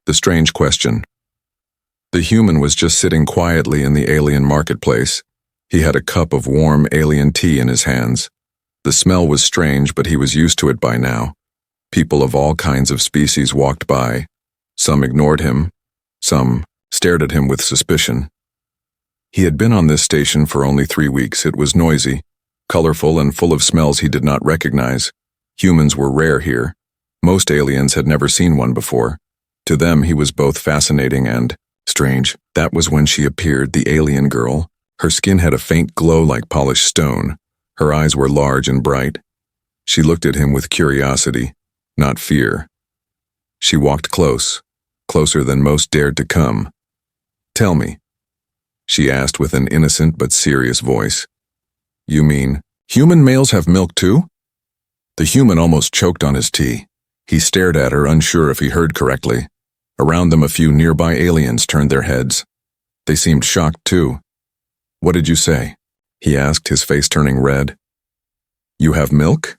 The strange question. The human was just sitting quietly in the alien marketplace. He had a cup of warm alien tea in his hands. The smell was strange, but he was used to it by now. People of all kinds of species walked by. Some ignored him. Some stared at him with suspicion. He had been on this station for only 3 weeks. It was noisy, colorful, and full of smells he did not recognize. Humans were rare here. Most aliens had never seen one before. To them, he was both fascinating and strange. That was when she appeared, the alien girl. Her skin had a faint glow like polished stone. Her eyes were large and bright. She looked at him with curiosity, not fear. She walked close, closer than most dared to come. "Tell me," she asked with an innocent but serious voice. "You mean human males have milk too?" The human almost choked on his tea. He stared at her, unsure if he heard correctly. Around them, a few nearby aliens turned their heads. They seemed shocked too. "What did you say?" he asked, his face turning red. "You have milk?"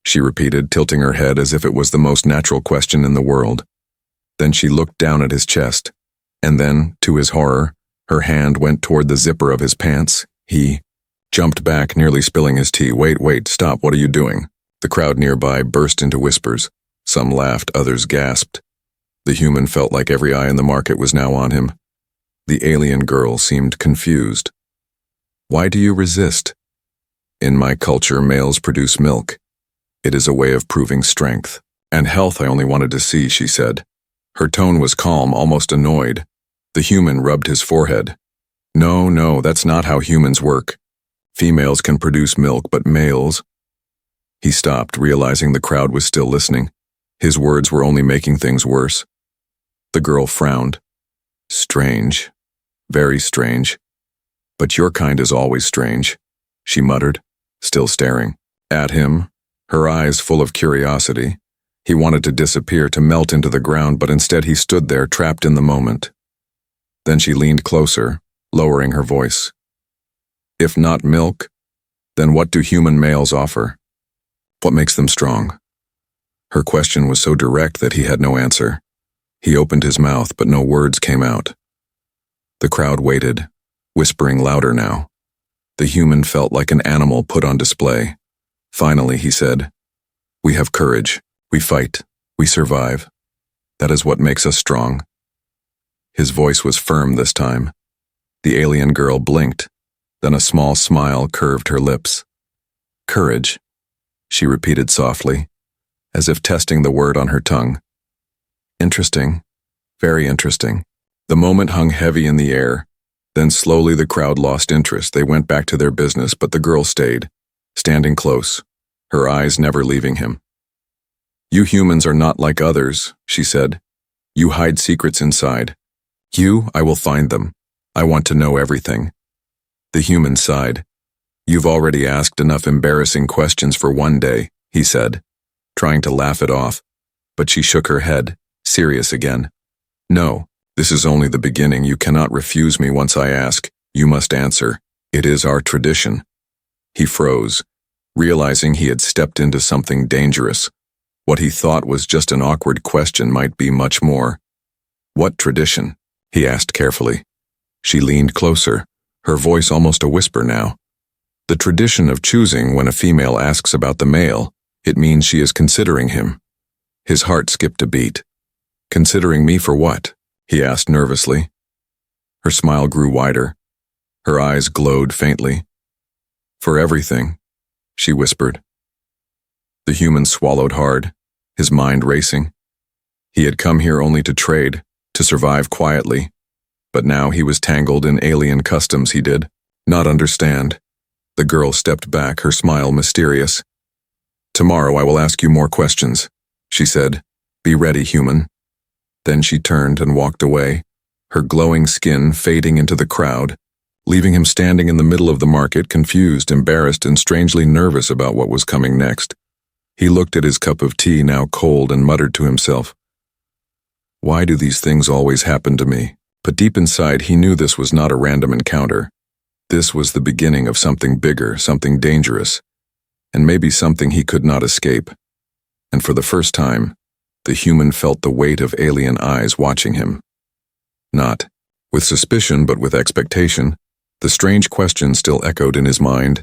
she repeated, tilting her head as if it was the most natural question in the world. Then she looked down at his chest, and then, to his horror, her hand went toward the zipper of his pants. He jumped back, nearly spilling his tea. Wait, stop, what are you doing?" The crowd nearby burst into whispers. Some laughed, others gasped. The human felt like every eye in the market was now on him. The alien girl seemed confused. "Why do you resist?" "In my culture, males produce milk. It is a way of proving strength. And health I only wanted to see," she said. Her tone was calm, almost annoyed. The human rubbed his forehead. No, that's not how humans work. Females can produce milk, but males..." He stopped, realizing the crowd was still listening. His words were only making things worse. The girl frowned. "Strange. Very strange. But your kind is always strange," she muttered, still staring at him, her eyes full of curiosity. He wanted to disappear, to melt into the ground, but instead he stood there, trapped in the moment. Then she leaned closer, lowering her voice. "If not milk, then what do human males offer? What makes them strong?" Her question was so direct that he had no answer. He opened his mouth, but no words came out. The crowd waited, whispering louder now. The human felt like an animal put on display. Finally, he said, "We have courage. We fight. We survive. That is what makes us strong." His voice was firm this time. The alien girl blinked, then a small smile curved her lips. "Courage," she repeated softly, as if testing the word on her tongue. "Interesting. Very interesting." The moment hung heavy in the air. Then slowly the crowd lost interest. They went back to their business, but the girl stayed, standing close, her eyes never leaving him. "You humans are not like others," she said. "You hide secrets inside. I will find them. I want to know everything." The human sighed. "You've already asked enough embarrassing questions for one day," he said, trying to laugh it off, but she shook her head, serious again. "No, this is only the beginning. You cannot refuse me once I ask. You must answer. It is our tradition." He froze, realizing he had stepped into something dangerous. What he thought was just an awkward question might be much more. "What tradition?" he asked carefully. She leaned closer, her voice almost a whisper now. "The tradition of choosing when a female asks about the male. It means she is considering him." His heart skipped a beat. "Considering me for what?" he asked nervously. Her smile grew wider. Her eyes glowed faintly. "For everything," she whispered. The human swallowed hard, his mind racing. He had come here only to trade, to survive quietly. But now he was tangled in alien customs he did not understand. The girl stepped back, her smile mysterious. "Tomorrow I will ask you more questions," she said. "Be ready, human." Then she turned and walked away, her glowing skin fading into the crowd, leaving him standing in the middle of the market, confused, embarrassed, and strangely nervous about what was coming next. He looked at his cup of tea, now cold, and muttered to himself, "Why do these things always happen to me?" But deep inside, he knew this was not a random encounter. This was the beginning of something bigger, something dangerous, and maybe something he could not escape. And for the first time, The human felt the weight of alien eyes watching him. Not with suspicion, but with expectation. The strange question still echoed in his mind,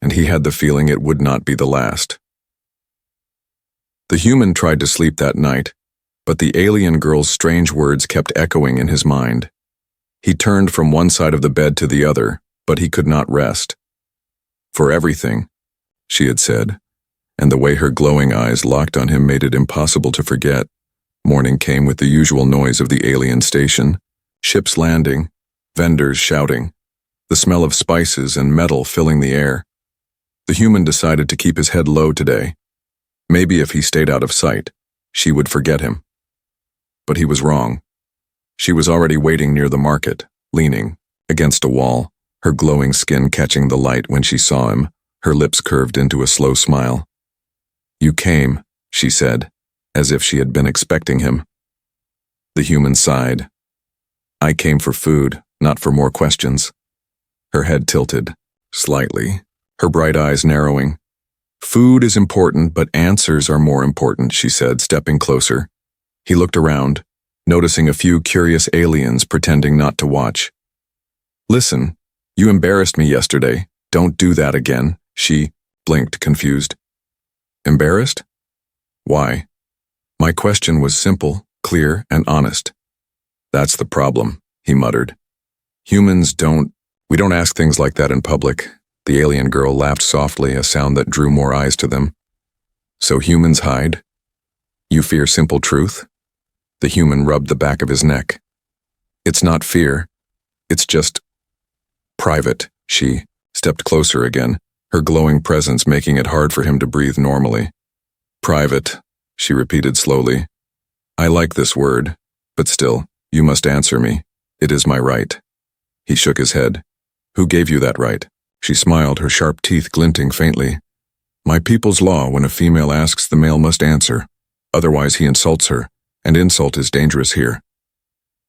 and he had the feeling it would not be the last. The human tried to sleep that night, but the alien girl's strange words kept echoing in his mind. He turned from one side of the bed to the other, but he could not rest. For everything, she had said, and the way her glowing eyes locked on him made it impossible to forget. Morning came with the usual noise of the alien station, ships landing, vendors shouting, the smell of spices and metal filling the air. The human decided to keep his head low today. Maybe if he stayed out of sight, she would forget him. But he was wrong. She was already waiting near the market, leaning against a wall, her glowing skin catching the light when she saw him, her lips curved into a slow smile. "You came," she said, as if she had been expecting him. The human sighed. "I came for food, not for more questions." Her head tilted, slightly, her bright eyes narrowing. "Food is important, but answers are more important," she said, stepping closer. He looked around, noticing a few curious aliens pretending not to watch. "Listen, you embarrassed me yesterday. Don't do that again," she blinked, confused. "Embarrassed? Why?" "My question was simple, clear, and honest." "That's the problem," he muttered. We don't ask things like that in public." The alien girl laughed softly, a sound that drew more eyes to them. "So humans hide? You fear simple truth?" The human rubbed the back of his neck. "It's not fear. It's just private." She stepped closer again, her glowing presence making it hard for him to breathe normally. "Private," she repeated slowly. "I like this word, but still, you must answer me. It is my right." He shook his head. "Who gave you that right?" She smiled, her sharp teeth glinting faintly. "My people's law, when a female asks, the male must answer. Otherwise he insults her, and insult is dangerous here."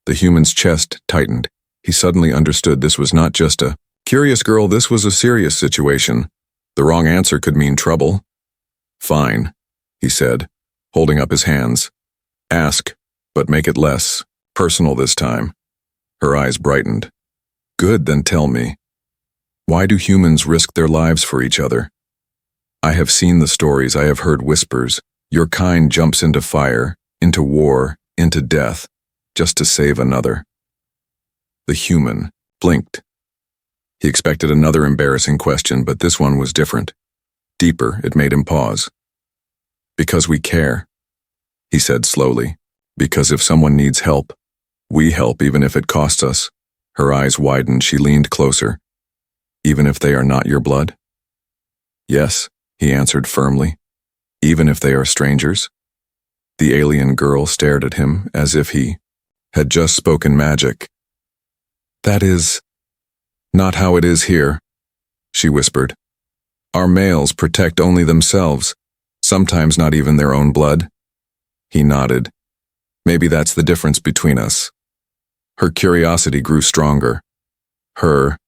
The human's chest tightened. He suddenly understood this was not just a curious girl, this was a serious situation. The wrong answer could mean trouble. "Fine," he said, holding up his hands. "Ask, but make it less personal this time." Her eyes brightened. "Good, then tell me. Why do humans risk their lives for each other? I have seen the stories, I have heard whispers. Your kind jumps into fire, into war, into death, just to save another." The human blinked. He expected another embarrassing question, but this one was different. Deeper, it made him pause. "Because we care," he said slowly. "Because if someone needs help, we help even if it costs us." Her eyes widened, she leaned closer. "Even if they are not your blood?" "Yes," he answered firmly. "Even if they are strangers?" The alien girl stared at him as if he had just spoken magic. "That is not how it is here," she whispered. "Our males protect only themselves, sometimes not even their own blood." He nodded. "Maybe that's the difference between us." Her curiosity grew stronger. Her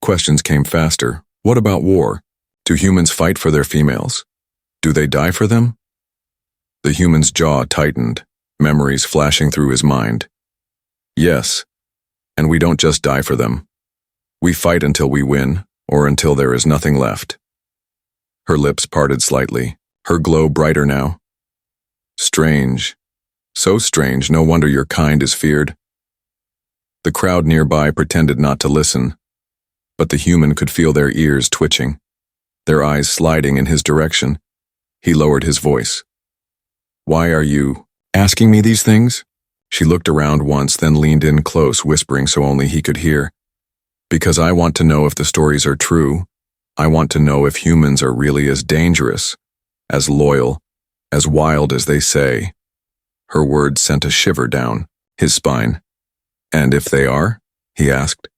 questions came faster. "What about war? Do humans fight for their females? Do they die for them?" The human's jaw tightened, memories flashing through his mind. "Yes, and we don't just die for them. We fight until we win, or until there is nothing left." Her lips parted slightly, her glow brighter now. "Strange. So strange, no wonder your kind is feared." The crowd nearby pretended not to listen, but the human could feel their ears twitching, their eyes sliding in his direction. He lowered his voice. "Why are you asking me these things?" She looked around once, then leaned in close, whispering so only he could hear. "Because I want to know if the stories are true. I want to know if humans are really as dangerous, as loyal, as wild as they say." Her words sent a shiver down his spine. "And if they are?" he asked.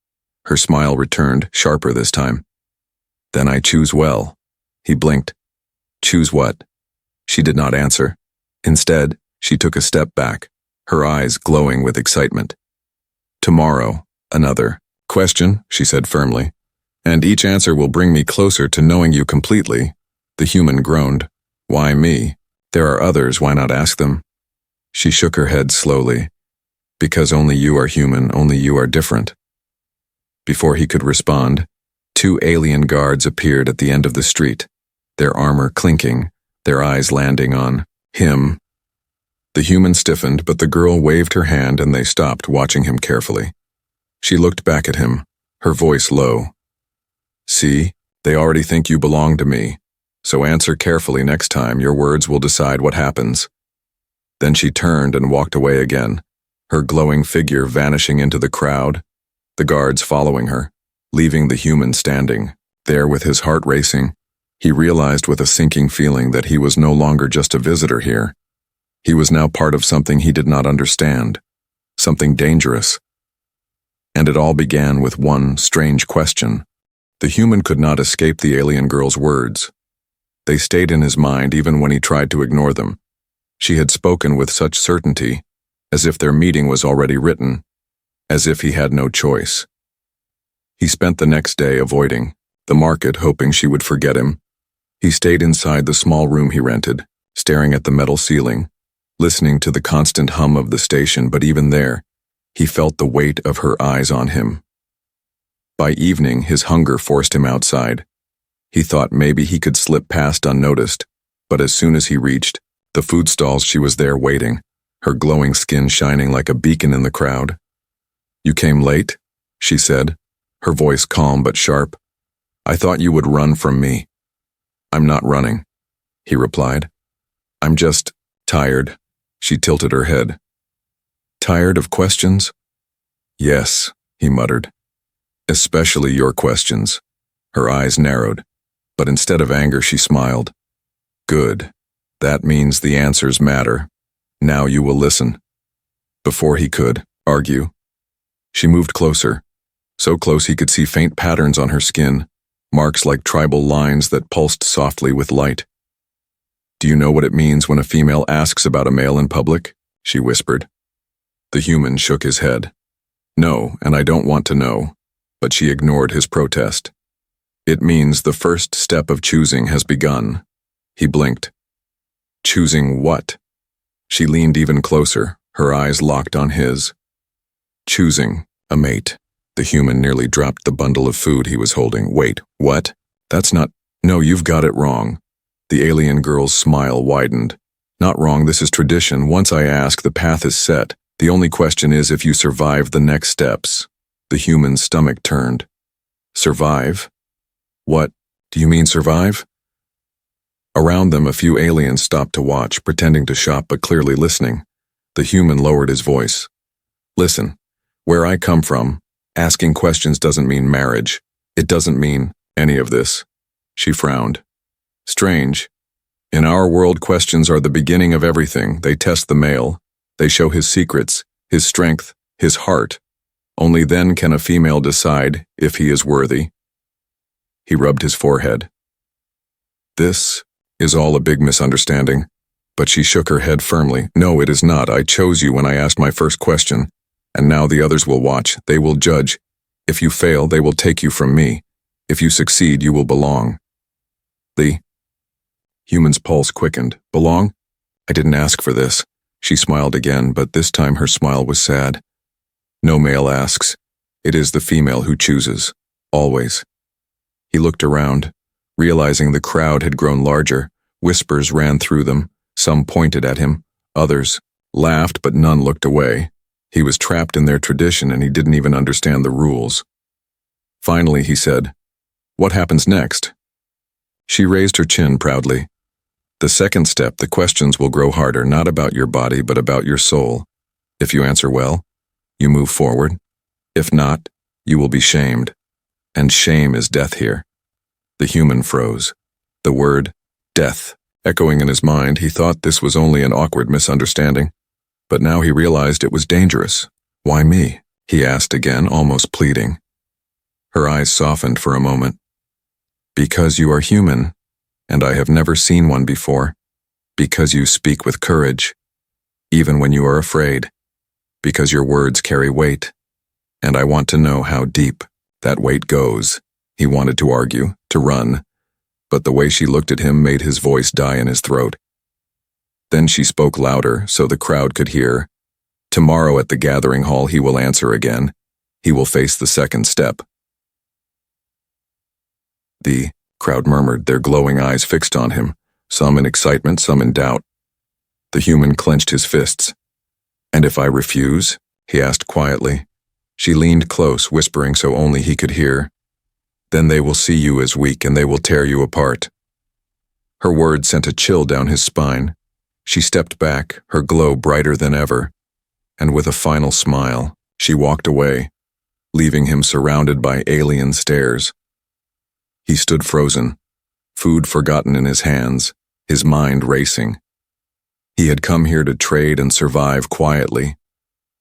Her smile returned, sharper this time. "Then I choose well." He blinked. "Choose what?" She did not answer. Instead, she took a step back, her eyes glowing with excitement. "Tomorrow, another question," she said firmly. "And each answer will bring me closer to knowing you completely." The human groaned. "Why me? There are others, why not ask them?" She shook her head slowly. Because only you are human, only you are different. Before he could respond, 2 alien guards appeared at the end of the street, their armor clinking, their eyes landing on him. The human stiffened, but the girl waved her hand and they stopped, watching him carefully. She looked back at him, her voice low. See, they already think you belong to me, so answer carefully next time. Your words will decide what happens. Then she turned and walked away again, her glowing figure vanishing into the crowd, the guards following her, leaving the human standing, there with his heart racing. He realized with a sinking feeling that he was no longer just a visitor here. He was now part of something he did not understand, something dangerous. And it all began with one strange question. The human could not escape the alien girl's words. They stayed in his mind even when he tried to ignore them. She had spoken with such certainty, as if their meeting was already written, as if he had no choice. He spent the next day avoiding the market, hoping she would forget him. He stayed inside the small room he rented, staring at the metal ceiling, listening to the constant hum of the station, but even there, he felt the weight of her eyes on him. By evening, his hunger forced him outside. He thought maybe he could slip past unnoticed, but as soon as he reached the food stalls, she was there waiting, her glowing skin shining like a beacon in the crowd. "You came late?" she said, her voice calm but sharp. "I thought you would run from me." "I'm not running," he replied. "I'm just tired." She tilted her head. "Tired of questions?" "Yes," he muttered. "Especially your questions." Her eyes narrowed, but instead of anger she smiled. "Good. That means the answers matter. Now you will listen." Before he could argue, she moved closer, so close he could see faint patterns on her skin, marks like tribal lines that pulsed softly with light. "Do you know what it means when a female asks about a male in public?" she whispered. The human shook his head. "No, and I don't want to know," but she ignored his protest. "It means the first step of choosing has begun." He blinked. "Choosing what?" She leaned even closer, her eyes locked on his. "Choosing a mate." The human nearly dropped the bundle of food he was holding. "Wait, what? That's not— No, you've got it wrong." The alien girl's smile widened. "Not wrong, this is tradition. Once I ask, the path is set. The only question is if you survive the next steps." The human's stomach turned. "Survive? What do you mean, survive?" Around them, a few aliens stopped to watch, pretending to shop but clearly listening. The human lowered his voice. "Listen, where I come from, asking questions doesn't mean marriage. It doesn't mean any of this." She frowned. "Strange. In our world, questions are the beginning of everything. They test the male. They show his secrets, his strength, his heart. Only then can a female decide if he is worthy." He rubbed his forehead. "This is all a big misunderstanding." But she shook her head firmly. "No, it is not. I chose you when I asked my first question. And now the others will watch. They will judge. If you fail, they will take you from me. If you succeed, you will belong." The human's pulse quickened. "Belong? I didn't ask for this." She smiled again, but this time her smile was sad. "No male asks. It is the female who chooses. Always." He looked around, realizing the crowd had grown larger. Whispers ran through them. Some pointed at him. Others laughed, but none looked away. He was trapped in their tradition and he didn't even understand the rules. Finally, he said, "What happens next?" She raised her chin proudly. "The second step, the questions will grow harder, not about your body, but about your soul. If you answer well, you move forward. If not, you will be shamed. And shame is death here." The human froze. The word, death, echoing in his mind. He thought this was only an awkward misunderstanding. But now he realized it was dangerous. "Why me?" he asked again, almost pleading. Her eyes softened for a moment. "Because you are human, and I have never seen one before. Because you speak with courage, even when you are afraid. Because your words carry weight. And I want to know how deep that weight goes." He wanted to argue, to run, but the way she looked at him made his voice die in his throat. Then she spoke louder so the crowd could hear. Tomorrow at the gathering hall he will answer again. He will face the second step. The crowd murmured, their glowing eyes fixed on him, some in excitement, some in doubt. The human clenched his fists. "And if I refuse?" he asked quietly. She leaned close, whispering so only he could hear. "Then they will see you as weak and they will tear you apart." Her words sent a chill down his spine. She stepped back, her glow brighter than ever, and with a final smile, she walked away, leaving him surrounded by alien stares. He stood frozen, food forgotten in his hands, his mind racing. He had come here to trade and survive quietly,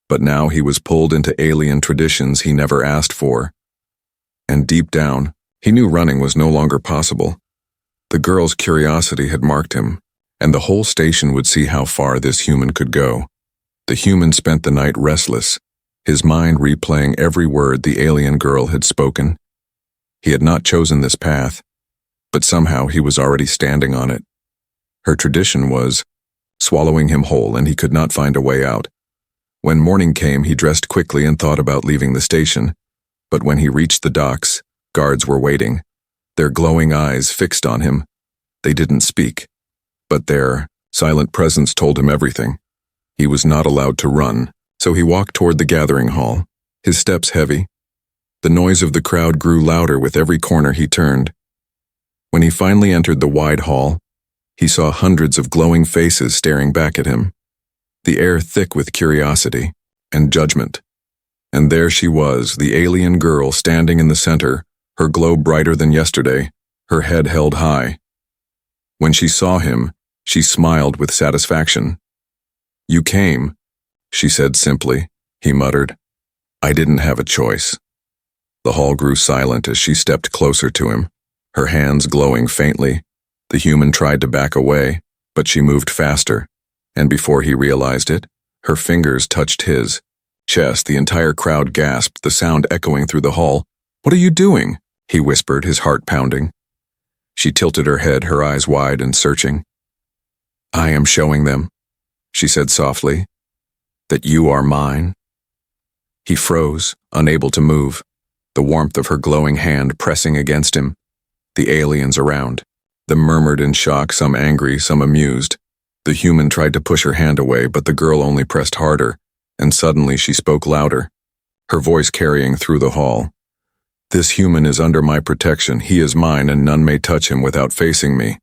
but now he was pulled into alien traditions he never asked for. And deep down, he knew running was no longer possible. The girl's curiosity had marked him, and the whole station would see how far this human could go. The human spent the night restless, his mind replaying every word the alien girl had spoken. He had not chosen this path, but somehow he was already standing on it. Her tradition was swallowing him whole, and he could not find a way out. When morning came, he dressed quickly and thought about leaving the station, but when he reached the docks, guards were waiting, their glowing eyes fixed on him. They didn't speak, but their silent presence told him everything. He was not allowed to run, so he walked toward the gathering hall, his steps heavy. The noise of the crowd grew louder with every corner he turned. When he finally entered the wide hall, he saw hundreds of glowing faces staring back at him, the air thick with curiosity and judgment. And there she was, the alien girl standing in the center, her glow brighter than yesterday, her head held high. When she saw him, she smiled with satisfaction. "You came," she said simply. He muttered, "I didn't have a choice." The hall grew silent as she stepped closer to him, her hands glowing faintly. The human tried to back away, but she moved faster, and before he realized it, her fingers touched his chest. The entire crowd gasped, the sound echoing through the hall. "What are you doing?" he whispered, his heart pounding. She tilted her head, her eyes wide and searching. "I am showing them," she said softly, "that you are mine." He froze, unable to move, the warmth of her glowing hand pressing against him. The aliens around, them murmured in shock, some angry, some amused. The human tried to push her hand away, but the girl only pressed harder, and suddenly she spoke louder, her voice carrying through the hall. "This human is under my protection. He is mine, and none may touch him without facing me."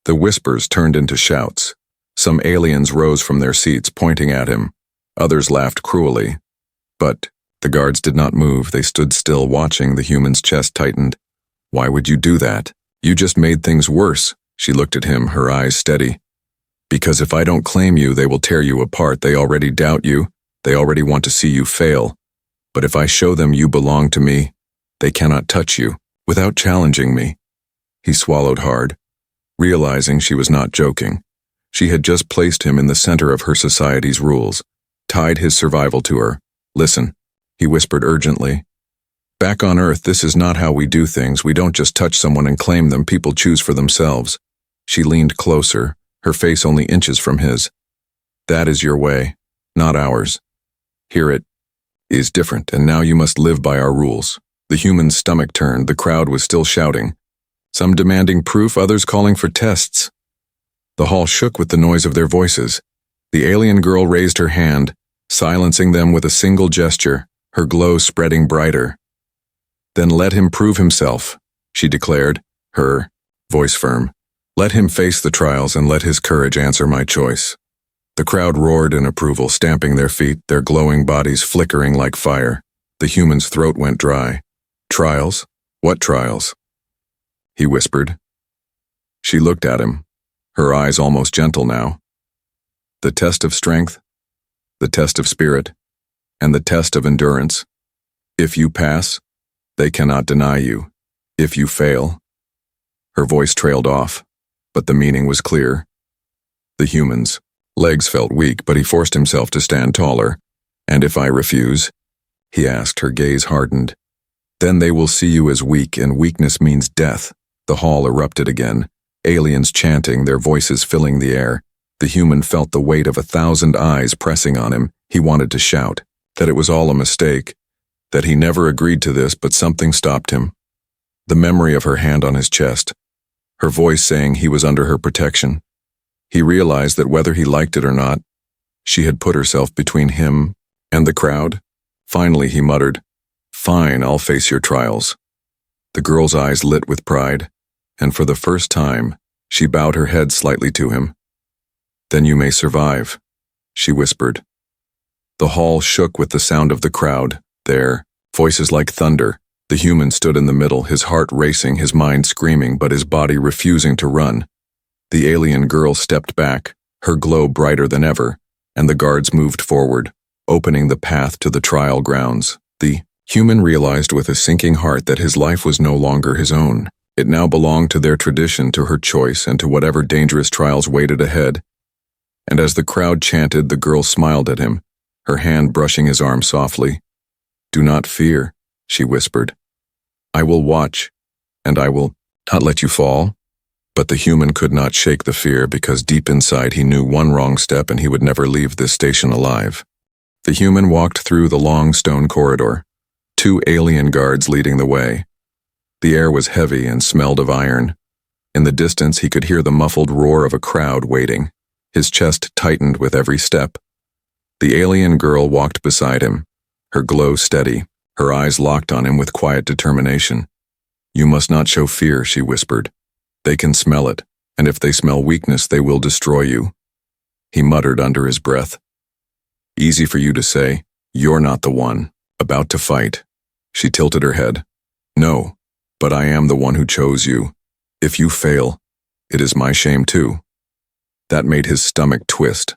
The whispers turned into shouts. Some aliens rose from their seats, pointing at him. Others laughed cruelly. But the guards did not move. They stood still, watching. The human's chest tightened. "Why would you do that? You just made things worse." She looked at him, her eyes steady. "Because if I don't claim you, they will tear you apart. They already doubt you. They already want to see you fail. But if I show them you belong to me, they cannot touch you without challenging me." He swallowed hard, realizing she was not joking. She had just placed him in the center of her society's rules, tied his survival to her. "Listen," he whispered urgently. "Back on Earth, this is not how we do things. We don't just touch someone and claim them. People choose for themselves." She leaned closer, her face only inches from his. "That is your way, not ours. Here it is different, and now you must live by our rules." The human's stomach turned. The crowd was still shouting, some demanding proof, others calling for tests. The hall shook with the noise of their voices. The alien girl raised her hand, silencing them with a single gesture, her glow spreading brighter. "Then let him prove himself," she declared, her voice firm. "Let him face the trials and let his courage answer my choice." The crowd roared in approval, stamping their feet, their glowing bodies flickering like fire. The human's throat went dry. "Trials? What trials?" he whispered. She looked at him, her eyes almost gentle now. "The test of strength, the test of spirit, and the test of endurance. If you pass, they cannot deny you. If you fail..." Her voice trailed off, but the meaning was clear. The human's legs felt weak, but he forced himself to stand taller. "And if I refuse?" he asked, her gaze hardened. "Then they will see you as weak, and weakness means death." The hall erupted again, aliens chanting, their voices filling the air. The human felt the weight of 1,000 eyes pressing on him. He wanted to shout that it was all a mistake, that he never agreed to this, but something stopped him. The memory of her hand on his chest, her voice saying he was under her protection. He realized that whether he liked it or not, she had put herself between him and the crowd. Finally, he muttered, "Fine, I'll face your trials." The girl's eyes lit with pride, and for the first time, she bowed her head slightly to him. "Then you may survive," she whispered. The hall shook with the sound of the crowd. There, voices like thunder. The human stood in the middle, his heart racing, his mind screaming, but his body refusing to run. The alien girl stepped back, her glow brighter than ever, and the guards moved forward, opening the path to the trial grounds. The human realized with a sinking heart that his life was no longer his own. It now belonged to their tradition, to her choice, and to whatever dangerous trials waited ahead. And as the crowd chanted, the girl smiled at him, her hand brushing his arm softly. "Do not fear," she whispered. "I will watch, and I will not let you fall." But the human could not shake the fear, because deep inside he knew one wrong step and he would never leave this station alive. The human walked through the long stone corridor, 2 alien guards leading the way. The air was heavy and smelled of iron. In the distance he could hear the muffled roar of a crowd waiting. His chest tightened with every step. The alien girl walked beside him, her glow steady, her eyes locked on him with quiet determination. "You must not show fear," she whispered. "They can smell it, and if they smell weakness, they will destroy you." He muttered under his breath. "Easy for you to say. You're not the one about to fight." She tilted her head. "No, but I am the one who chose you. If you fail, it is my shame too." That made his stomach twist.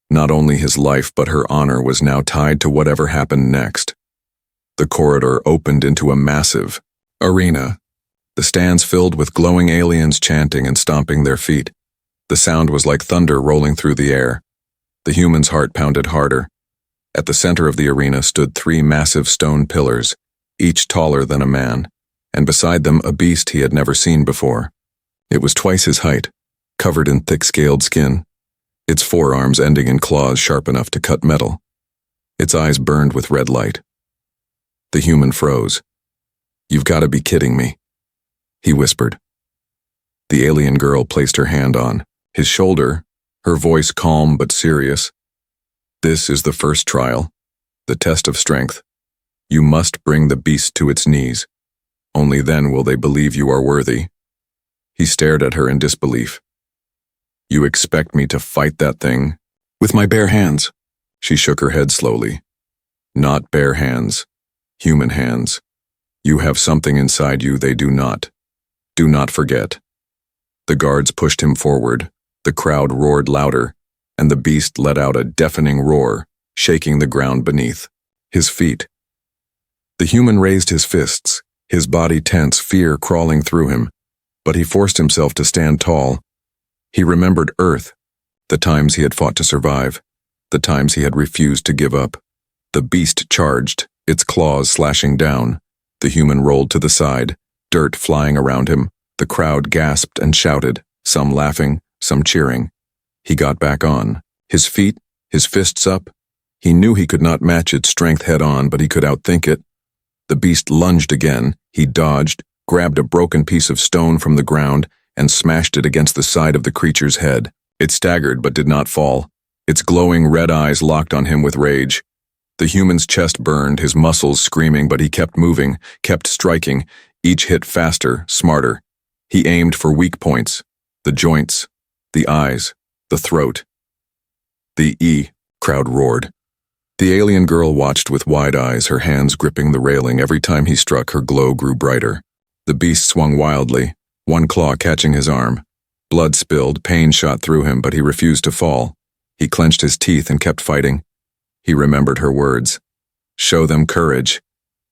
Not only his life but her honor was now tied to whatever happened next. The corridor opened into a massive arena. The stands filled with glowing aliens chanting and stomping their feet. The sound was like thunder rolling through the air. The human's heart pounded harder. At the center of the arena stood 3 massive stone pillars, each taller than a man, and beside them a beast he had never seen before. It was twice his height, covered in thick scaled skin, its forearms ending in claws sharp enough to cut metal. Its eyes burned with red light. The human froze. "You've got to be kidding me," he whispered. The alien girl placed her hand on his shoulder, her voice calm but serious. "This is the first trial, the test of strength. You must bring the beast to its knees. Only then will they believe you are worthy." He stared at her in disbelief. "You expect me to fight that thing?" "With my bare hands." She shook her head slowly. "Not bare hands. Human hands. You have something inside you they do not. Do not forget." The guards pushed him forward. The crowd roared louder, and the beast let out a deafening roar, shaking the ground beneath his feet. The human raised his fists, his body tense, fear crawling through him, but he forced himself to stand tall. He remembered Earth, the times he had fought to survive, the times he had refused to give up. The beast charged, its claws slashing down. The human rolled to the side, dirt flying around him. The crowd gasped and shouted, some laughing, some cheering. He got back on, his feet, his fists up. He knew he could not match its strength head-on, but he could outthink it. The beast lunged again. He dodged, grabbed a broken piece of stone from the ground, and smashed it against the side of the creature's head. It staggered but did not fall. Its glowing red eyes locked on him with rage. The human's chest burned, his muscles screaming, but he kept moving, kept striking, each hit faster, smarter. He aimed for weak points, the joints, the eyes, the throat. "The E," crowd roared. The alien girl watched with wide eyes, her hands gripping the railing. Every time he struck, her glow grew brighter. The beast swung wildly, one claw catching his arm. Blood spilled, pain shot through him, but he refused to fall. He clenched his teeth and kept fighting. He remembered her words. "Show them courage."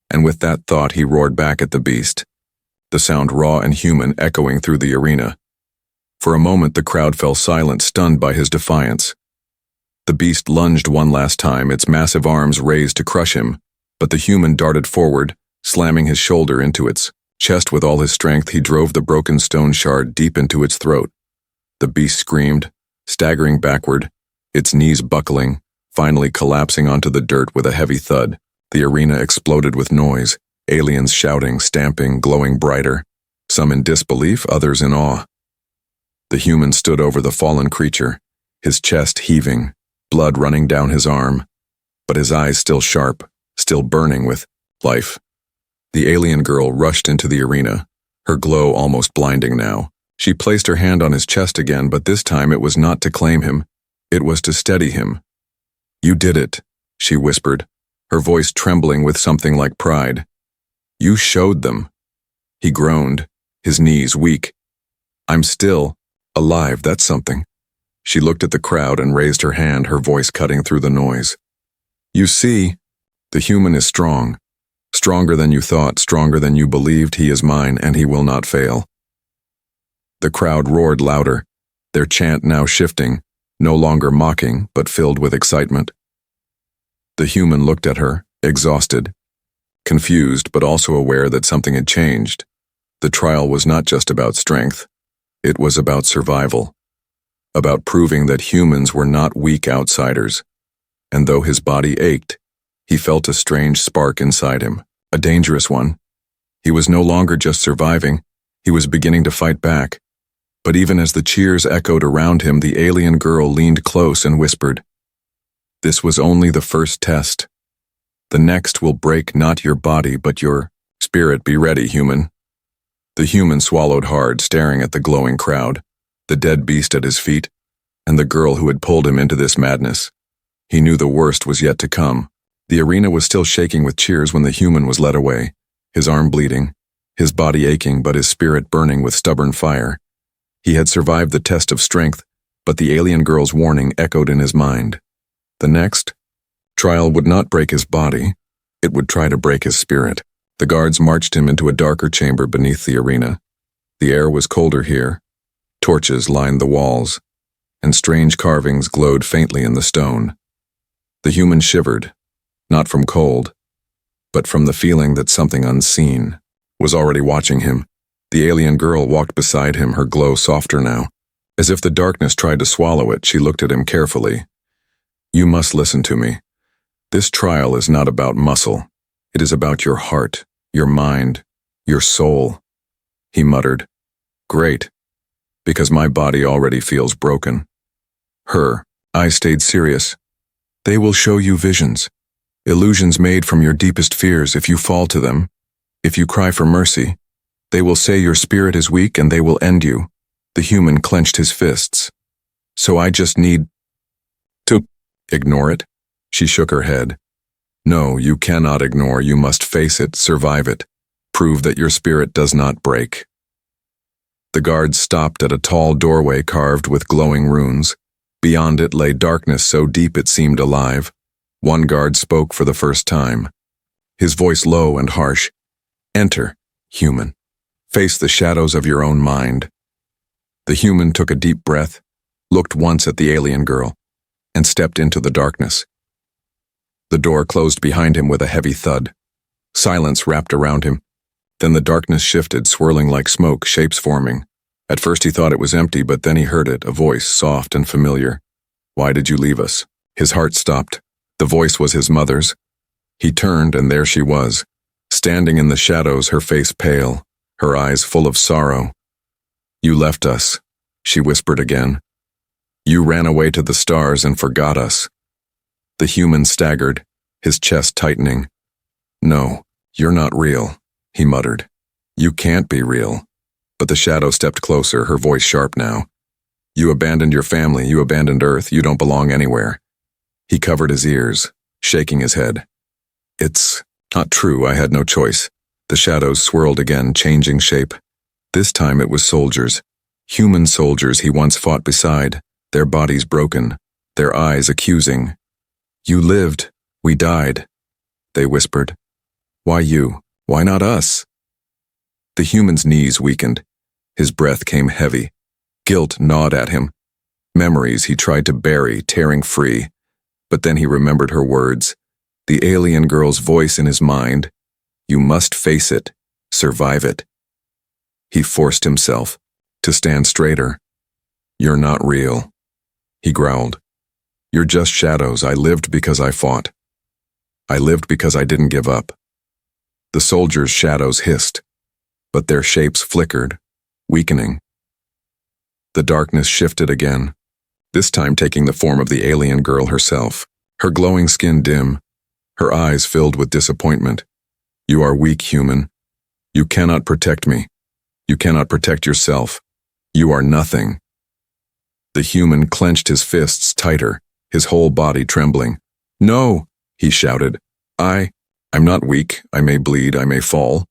And with that thought, he roared back at the beast, the sound raw and human echoing through the arena. For a moment, the crowd fell silent, stunned by his defiance. The beast lunged one last time, its massive arms raised to crush him, but the human darted forward, slamming his shoulder into its chest with all his strength. He drove the broken stone shard deep into its throat. The beast screamed, staggering backward, its knees buckling, finally collapsing onto the dirt with a heavy thud. The arena exploded with noise, aliens shouting, stamping, glowing brighter, some in disbelief, others in awe. The human stood over the fallen creature, his chest heaving, blood running down his arm, but his eyes still sharp, still burning with life. The alien girl rushed into the arena, her glow almost blinding now. She placed her hand on his chest again, but this time it was not to claim him. It was to steady him. "You did it," she whispered, her voice trembling with something like pride. "You showed them." He groaned, his knees weak. "I'm still alive, that's something." She looked at the crowd and raised her hand, her voice cutting through the noise. "You see, the human is strong. Stronger than you thought, stronger than you believed. He is mine, and he will not fail." The crowd roared louder, their chant now shifting, no longer mocking, but filled with excitement. The human looked at her, exhausted, confused, but also aware that something had changed. The trial was not just about strength. It was about survival, about proving that humans were not weak outsiders. And though his body ached, he felt a strange spark inside him, a dangerous one. He was no longer just surviving, he was beginning to fight back. But even as the cheers echoed around him, the alien girl leaned close and whispered, "This was only the first test. The next will break not your body, but your spirit. Be ready, human." The human swallowed hard, staring at the glowing crowd, the dead beast at his feet, and the girl who had pulled him into this madness. He knew the worst was yet to come. The arena was still shaking with cheers when the human was led away, his arm bleeding, his body aching, but his spirit burning with stubborn fire. He had survived the test of strength, but the alien girl's warning echoed in his mind. The next trial would not break his body, it would try to break his spirit. The guards marched him into a darker chamber beneath the arena. The air was colder here. Torches lined the walls, and strange carvings glowed faintly in the stone. The human shivered, not from cold, but from the feeling that something unseen was already watching him. The alien girl walked beside him, her glow softer now. As if the darkness tried to swallow it, she looked at him carefully. "You must listen to me. This trial is not about muscle. It is about your heart, your mind, your soul." He muttered, "Great, because my body already feels broken." Her eyes stayed serious. "They will show you visions, illusions made from your deepest fears. If you fall to them, if you cry for mercy, they will say your spirit is weak and they will end you." The human clenched his fists. "So I just need to ignore it?" She shook her head. "No, you cannot ignore. You must face it, survive it, prove that your spirit does not break." The guards stopped at a tall doorway carved with glowing runes. Beyond it lay darkness so deep it seemed alive. One guard spoke for the first time, his voice low and harsh. "Enter, human. Face the shadows of your own mind." The human took a deep breath, looked once at the alien girl, and stepped into the darkness. The door closed behind him with a heavy thud. Silence wrapped around him. Then the darkness shifted, swirling like smoke, shapes forming. At first he thought it was empty, but then he heard it, a voice, soft and familiar. "Why did you leave us?" His heart stopped. The voice was his mother's. He turned, and there she was, standing in the shadows, her face pale, her eyes full of sorrow. "You left us," she whispered again. "You ran away to the stars and forgot us." The human staggered, his chest tightening. "No, you're not real," he muttered. "You can't be real." But the shadow stepped closer, her voice sharp now. "You abandoned your family, you abandoned Earth, you don't belong anywhere." He covered his ears, shaking his head. "It's not true, I had no choice." The shadows swirled again, changing shape. This time it was soldiers, human soldiers he once fought beside, their bodies broken, their eyes accusing. "You lived, we died," they whispered. "Why you? Why not us?" The human's knees weakened. His breath came heavy. Guilt gnawed at him. Memories he tried to bury, tearing free. But then he remembered her words, the alien girl's voice in his mind. "You must face it, survive it." He forced himself to stand straighter. "You're not real." He growled. You're just shadows. I lived because I fought. I lived because I didn't give up. The soldiers' shadows hissed, but their shapes flickered, weakening. The darkness shifted again, this time taking the form of the alien girl herself, her glowing skin dim, her eyes filled with disappointment. You are weak, human. You cannot protect me. You cannot protect yourself. You are nothing. The human clenched his fists tighter, his whole body trembling. No, he shouted. I'm not weak. I may bleed, I may fall.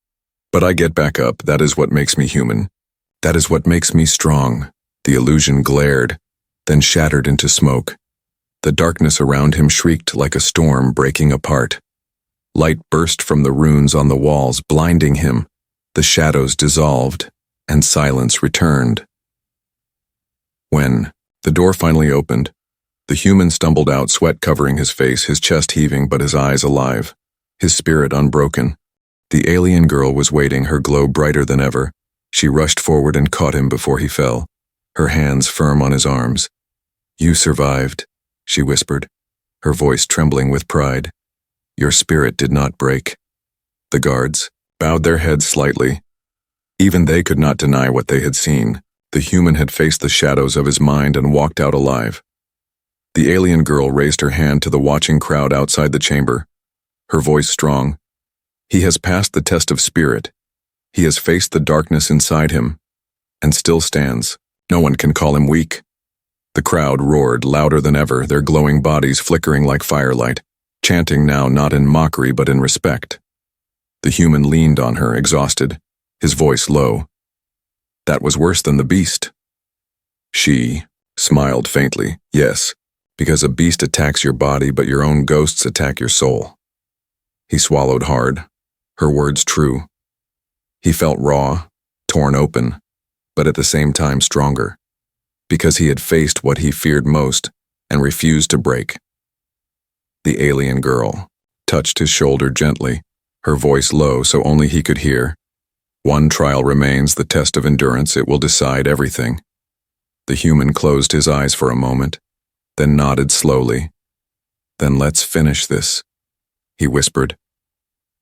But I get back up. That is what makes me human. That is what makes me strong. The illusion glared, then shattered into smoke. The darkness around him shrieked like a storm breaking apart. Light burst from the runes on the walls, blinding him. The shadows dissolved, and silence returned. When the door finally opened, the human stumbled out, sweat covering his face, his chest heaving but his eyes alive, his spirit unbroken. The alien girl was waiting, her glow brighter than ever. She rushed forward and caught him before he fell, her hands firm on his arms. You survived, she whispered, her voice trembling with pride. Your spirit did not break. The guards bowed their heads slightly. Even they could not deny what they had seen. The human had faced the shadows of his mind and walked out alive. The alien girl raised her hand to the watching crowd outside the chamber, her voice strong. He has passed the test of spirit. He has faced the darkness inside him, and still stands. No one can call him weak. The crowd roared louder than ever, their glowing bodies flickering like firelight, chanting now not in mockery but in respect. The human leaned on her, exhausted, his voice low. That was worse than the beast. She smiled faintly. Yes, because a beast attacks your body, but your own ghosts attack your soul. He swallowed hard, her words true. He felt raw, torn open, but at the same time stronger, because he had faced what he feared most and refused to break. The alien girl touched his shoulder gently, her voice low so only he could hear. One trial remains, the test of endurance. It will decide everything. The human closed his eyes for a moment, then nodded slowly. Then let's finish this, he whispered.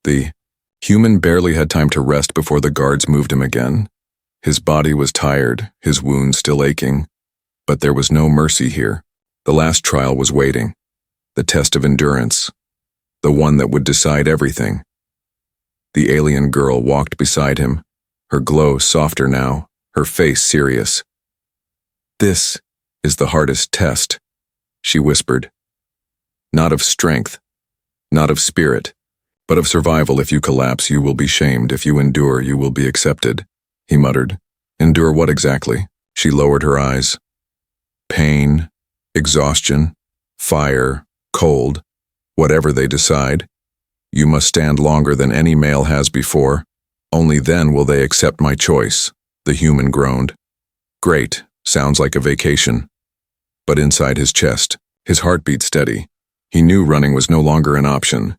The human barely had time to rest before the guards moved him again. His body was tired, his wounds still aching, but there was no mercy here. The last trial was waiting, the test of endurance, the one that would decide everything. The alien girl walked beside him, her glow softer now, her face serious. This is the hardest test, she whispered. Not of strength, not of spirit, but of survival. If you collapse, you will be shamed. If you endure, you will be accepted, he muttered. Endure what exactly? She lowered her eyes. Pain, exhaustion, fire, cold, whatever they decide. You must stand longer than any male has before. Only then will they accept my choice, the human groaned. Great, sounds like a vacation. But inside his chest, his heartbeat steady. He knew running was no longer an option.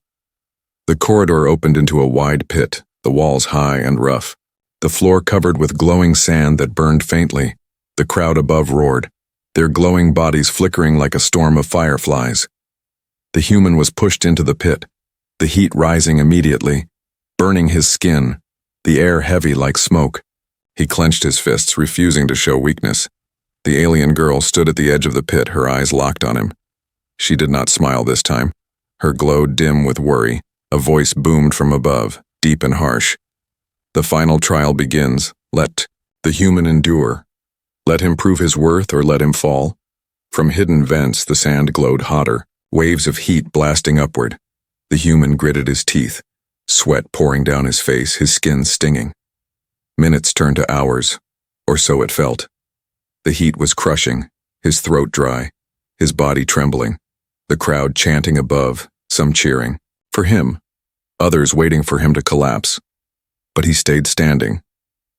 The corridor opened into a wide pit, the walls high and rough, the floor covered with glowing sand that burned faintly. The crowd above roared, their glowing bodies flickering like a storm of fireflies. The human was pushed into the pit, the heat rising immediately, burning his skin, the air heavy like smoke. He clenched his fists, refusing to show weakness. The alien girl stood at the edge of the pit, her eyes locked on him. She did not smile this time, her glow dim with worry. A voice boomed from above, deep and harsh. The final trial begins. Let the human endure. Let him prove his worth or let him fall. From hidden vents, the sand glowed hotter, waves of heat blasting upward. The human gritted his teeth, sweat pouring down his face, his skin stinging. Minutes turned to hours, or so it felt. The heat was crushing, his throat dry, his body trembling, the crowd chanting above, some cheering. For him, others waiting for him to collapse. But he stayed standing,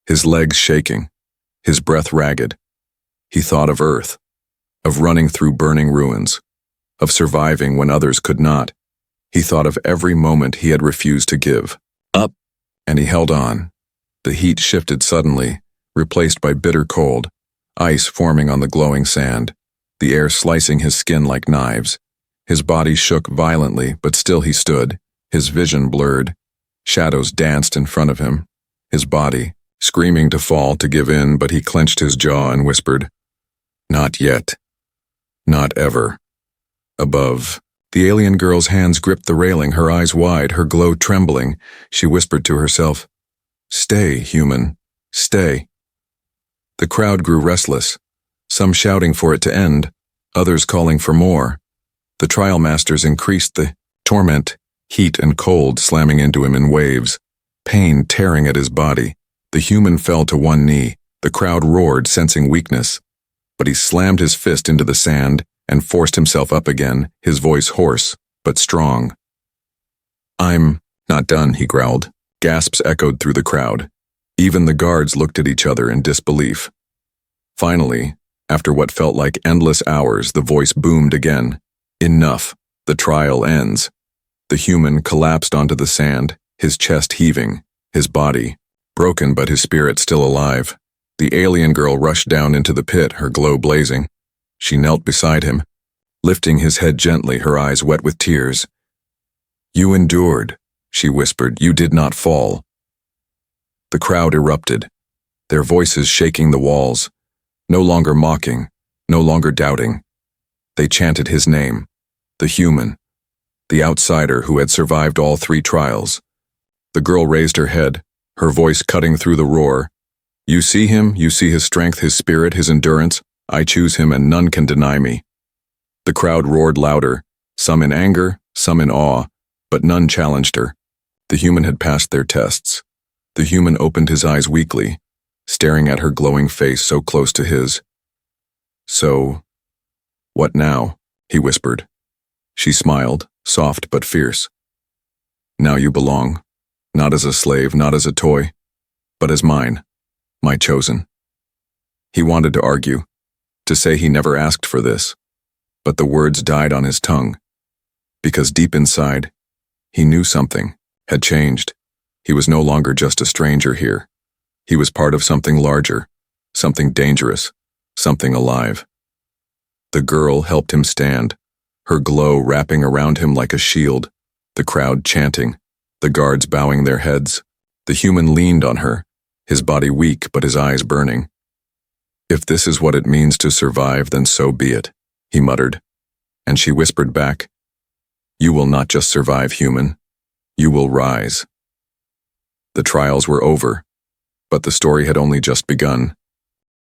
his legs shaking, his breath ragged. He thought of Earth, of running through burning ruins, of surviving when others could not. He thought of every moment he had refused to give up, and he held on. The heat shifted suddenly, replaced by bitter cold, ice forming on the glowing sand. the air slicing his skin like knives. His body shook violently, but still he stood, his vision blurred. Shadows danced in front of him, his body, screaming to fall, to give in, but he clenched his jaw and whispered, "Not yet. Not ever." Above, the alien girl's hands gripped the railing, her eyes wide, her glow trembling. She whispered to herself, "Stay, human, stay." The crowd grew restless, some shouting for it to end, others calling for more. The trial masters increased the torment, heat and cold slamming into him in waves, pain tearing at his body. The human fell to one knee. The crowd roared, sensing weakness. But he slammed his fist into the sand and forced himself up again, his voice hoarse, but strong. "I'm not done," he growled. Gasps echoed through the crowd. Even the guards looked at each other in disbelief. Finally, after what felt like endless hours, the voice boomed again. "Enough. The trial ends." The human collapsed onto the sand, his chest heaving, his body broken but his spirit still alive. The alien girl rushed down into the pit, her glow blazing. She knelt beside him, lifting his head gently, her eyes wet with tears. "You endured," she whispered. "You did not fall." The crowd erupted, their voices shaking the walls, no longer mocking, no longer doubting. They chanted his name, the human, the outsider who had survived all 3 trials. The girl raised her head, her voice cutting through the roar. "You see him, you see his strength, his spirit, his endurance. I choose him and none can deny me." The crowd roared louder, some in anger, some in awe, but none challenged her. The human had passed their tests. The human opened his eyes weakly, staring at her glowing face so close to his. "So, what now?" he whispered. She smiled, soft but fierce. "Now you belong, not as a slave, not as a toy, but as mine, my chosen." He wanted to argue, to say he never asked for this, but the words died on his tongue, because deep inside, he knew something had changed. He was no longer just a stranger here. He was part of something larger, something dangerous, something alive. The girl helped him stand, her glow wrapping around him like a shield, the crowd chanting, the guards bowing their heads. The human leaned on her, his body weak but his eyes burning. "If this is what it means to survive, then so be it," he muttered, and she whispered back, "You will not just survive, human. You will rise." The trials were over, but the story had only just begun.